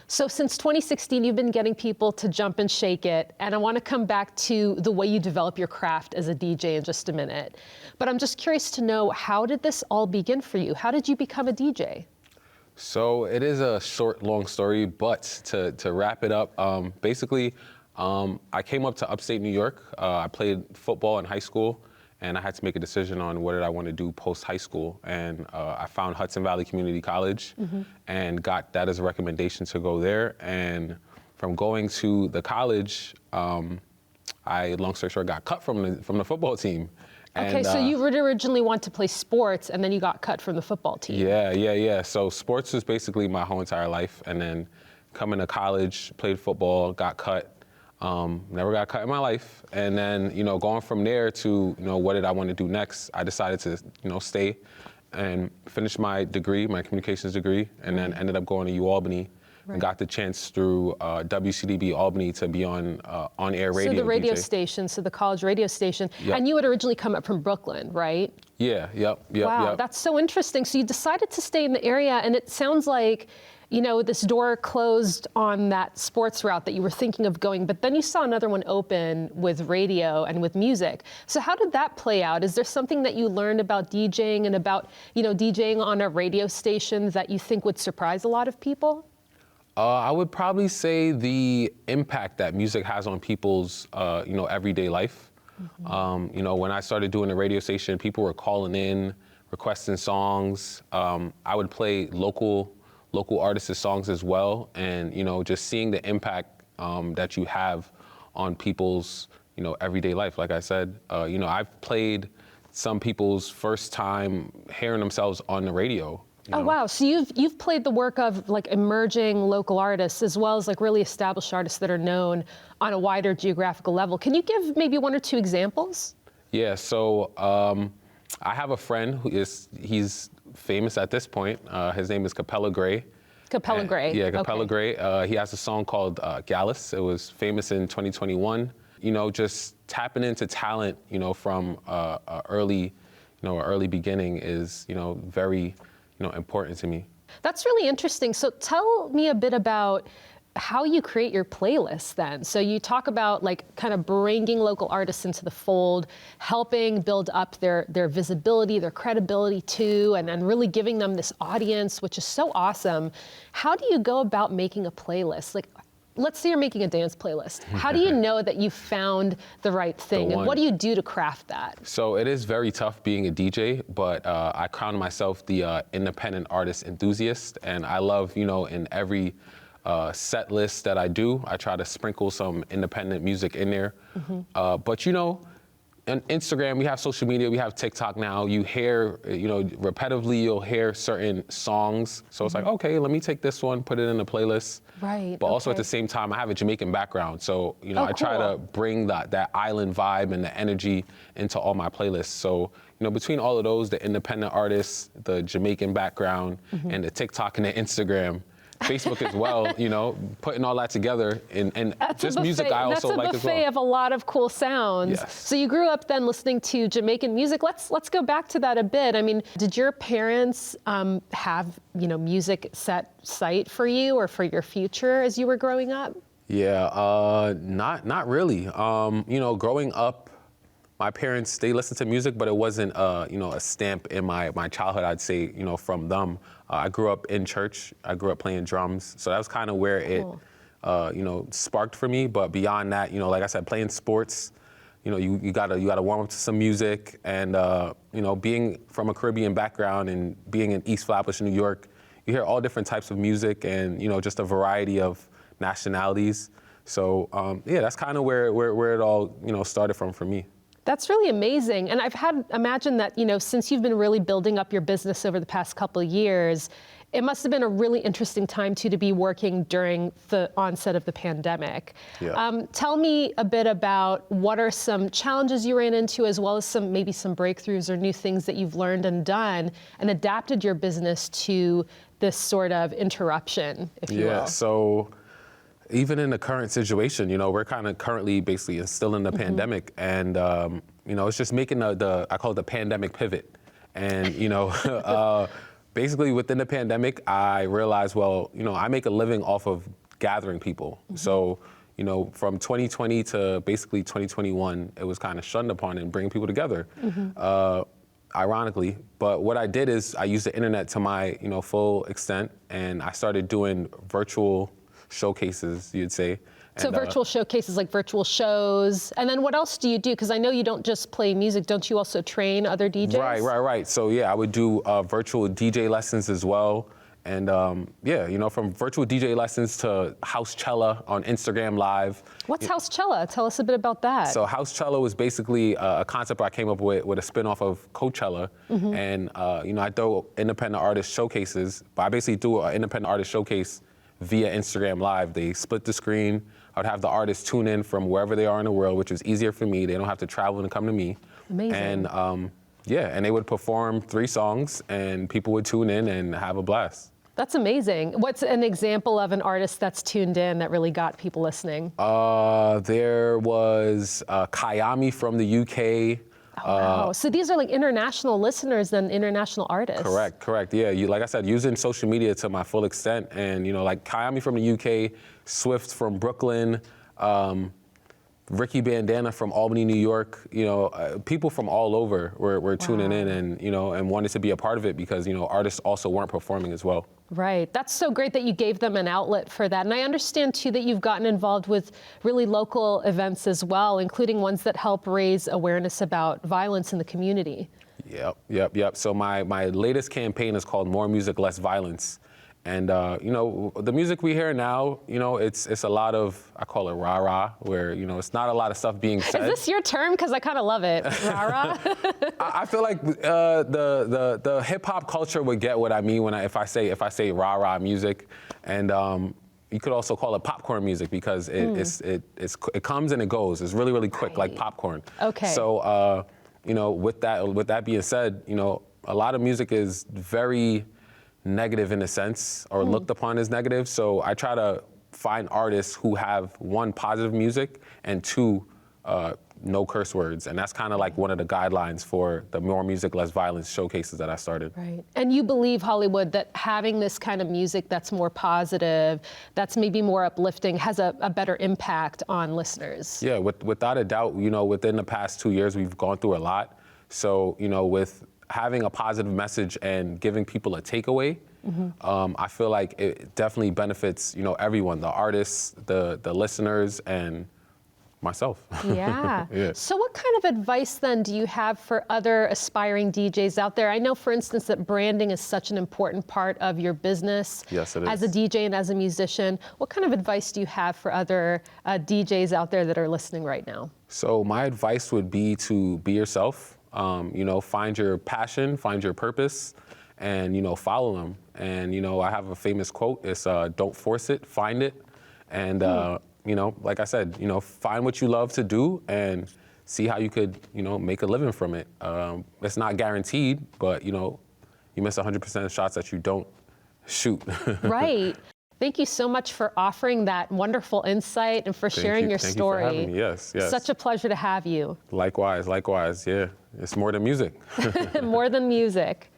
So since 2016, you've been getting people to jump and shake it. And I want to come back to the way you develop your craft as a DJ in just a minute. But I'm just curious to know, how did this all begin for you? How did you become a DJ? So it is a short, long story, but to wrap it up, basically, I came up to upstate New York. I played football in high school, and I had to make a decision on what did I want to do post high school. And I found Hudson Valley Community College and got that as a recommendation to go there. And from going to the college, long story short, got cut from the football team. Okay, so you would originally want to play sports, and then you got cut from the football team. Yeah. So sports was basically my whole entire life. And then coming to college, played football, got cut. Never got cut in my life. And then, going from there to, what did I want to do next? I decided to, stay and finish my degree, my communications degree, and then ended up going to UAlbany and got the chance through WCDB Albany to be on air radio. So the radio DJ. station, so the college radio station. Yep. And you had originally come up from Brooklyn, right? Yeah, yep. Wow, that's so interesting. So you decided to stay in the area, and it sounds like, this door closed on that sports route that you were thinking of going, but then you saw another one open with radio and with music. So how did that play out? Is there something that you learned about DJing and about, DJing on a radio station that you think would surprise a lot of people? I would probably say the impact that music has on people's, everyday life. When I started doing the radio station, people were calling in, requesting songs. I would play local artists' songs as well, and just seeing the impact that you have on people's everyday life. Like I said, I've played some people's first time hearing themselves on the radio. Oh wow! So you've played the work of like emerging local artists as well as like really established artists that are known on a wider geographical level. Can you give maybe one or two examples? Yeah. So I have a friend he's famous at this point. His name is Capella Gray. Capella Gray. Yeah, Capella Gray. He has a song called Gallus. It was famous in 2021. Just tapping into talent, from a early beginning is, very, important to me. That's really interesting. So tell me a bit about how you create your playlists then. So you talk about like kind of bringing local artists into the fold, helping build up their visibility, their credibility too, and then really giving them this audience, which is so awesome. How do you go about making a playlist? Like, let's say you're making a dance playlist. How do you know that you found the right thing? And what do you do to craft that? So it is very tough being a DJ, but I crown myself the independent artist enthusiast. And I love, in every set list that I do, I try to sprinkle some independent music in there. But on Instagram, we have social media, we have TikTok now. You hear, repetitively, you'll hear certain songs. So it's like, okay, let me take this one, put it in a playlist. Right. But also at the same time, I have a Jamaican background. So, I try to bring that island vibe and the energy into all my playlists. So, between all of those, the independent artists, the Jamaican background, and the TikTok and the Instagram, Facebook as well, putting all that together and just music I also like as well. That's a buffet of a lot of cool sounds. Yes. So you grew up then listening to Jamaican music. Let's go back to that a bit. I mean, did your parents have, music set sight for you or for your future as you were growing up? Yeah, not really. Growing up, my parents, they listened to music, but it wasn't, a stamp in my childhood, I'd say, from them. I grew up in church. I grew up playing drums. So that was kind of where it, sparked for me. But beyond that, like I said, playing sports, you gotta warm up to some music. And, being from a Caribbean background and being in East Flatbush, New York, you hear all different types of music and, just a variety of nationalities. So, that's kind of where it all, started from for me. That's really amazing. And I've imagined that, since you've been really building up your business over the past couple of years, it must have been a really interesting time too to be working during the onset of the pandemic. Yeah. Tell me a bit about what are some challenges you ran into, as well as maybe some breakthroughs or new things that you've learned and done and adapted your business to this sort of interruption, if you will. Yeah, so even in the current situation, we're kind of currently basically still in the pandemic, and it's just making I call it the pandemic pivot, and basically within the pandemic, I realized, well, you know, I make a living off of gathering people. So, you know, from 2020 to basically 2021, it was kind of shunned upon and bringing people together, ironically. But what I did is I used the internet to my, you know, full extent, and I started doing virtual showcases, you'd say. So And, virtual showcases, like virtual shows. And then what else do you do? Because I know you don't just play music. Don't you also train other DJs? Right. So yeah, I would do virtual DJ lessons as well. And yeah, you know, from virtual DJ lessons to Housecella on Instagram Live. What's Housecella? Tell us a bit about that. So Housecella was basically a concept I came up with a spinoff of Coachella. And, you know, I do independent artist showcases, but I basically do an independent artist showcase via Instagram Live. They split the screen. I would have the artists tune in from wherever they are in the world, which is easier for me. They don't have to travel and come to me. Amazing. And yeah, and they would perform 3 songs and people would tune in and have a blast. That's amazing. What's an example of an artist that's tuned in that really got people listening? There was Kayami from the UK. Wow. So these are like international listeners and international artists. Correct. Yeah, like I said, using social media to my full extent, and you know, like Kayami from the UK, Swift from Brooklyn, Ricky Bandana from Albany, New York. You know, people from all over were tuning in, and you know, and wanted to be a part of it because you know, artists also weren't performing as well. Right. That's so great that you gave them an outlet for that. And I understand, too, that you've gotten involved with really local events as well, including ones that help raise awareness about violence in the community. Yep. So my latest campaign is called More Music, Less Violence. And, you know, the music we hear now, you know, it's a lot of, I call it rah-rah, where, you know, it's not a lot of stuff being said. Is this your term? Because I kind of love it, rah-rah. I feel like the hip hop culture would get what I mean if I say rah-rah music, and you could also call it popcorn music because it comes and it goes. It's really quick, like popcorn. Okay. So you know, with that being said, you know, a lot of music is very negative in a sense, or looked upon as negative. So I try to find artists who have 1, positive music, and 2, no curse words. And that's kind of like one of the guidelines for the More Music, Less Violence showcases that I started. Right. And you believe, Hollywood, that having this kind of music that's more positive, that's maybe more uplifting, has a better impact on listeners? Yeah, without a doubt, you know, within the past 2 years, we've gone through a lot. So, you know, with having a positive message and giving people a takeaway, I feel like it definitely benefits, you know, everyone, the artists, the listeners, and myself. Yeah. Yeah. So what kind of advice then do you have for other aspiring DJs out there? I know, for instance, that branding is such an important part of your business. Yes, it is. As a DJ and as a musician. What kind of advice do you have for other DJs out there that are listening right now? So my advice would be to be yourself. You know, find your passion, find your purpose, and, you know, follow them. And, you know, I have a famous quote. It's don't force it, find it. And, you know, like I said, you know, find what you love to do and see how you could, you know, make a living from it. It's not guaranteed, but, you know, you miss 100% of shots that you don't shoot. Right. Thank you so much for offering that wonderful insight and for sharing your story. Thank you for having me. Yes. Such a pleasure to have you. Likewise, yeah. It's more than music. More than music.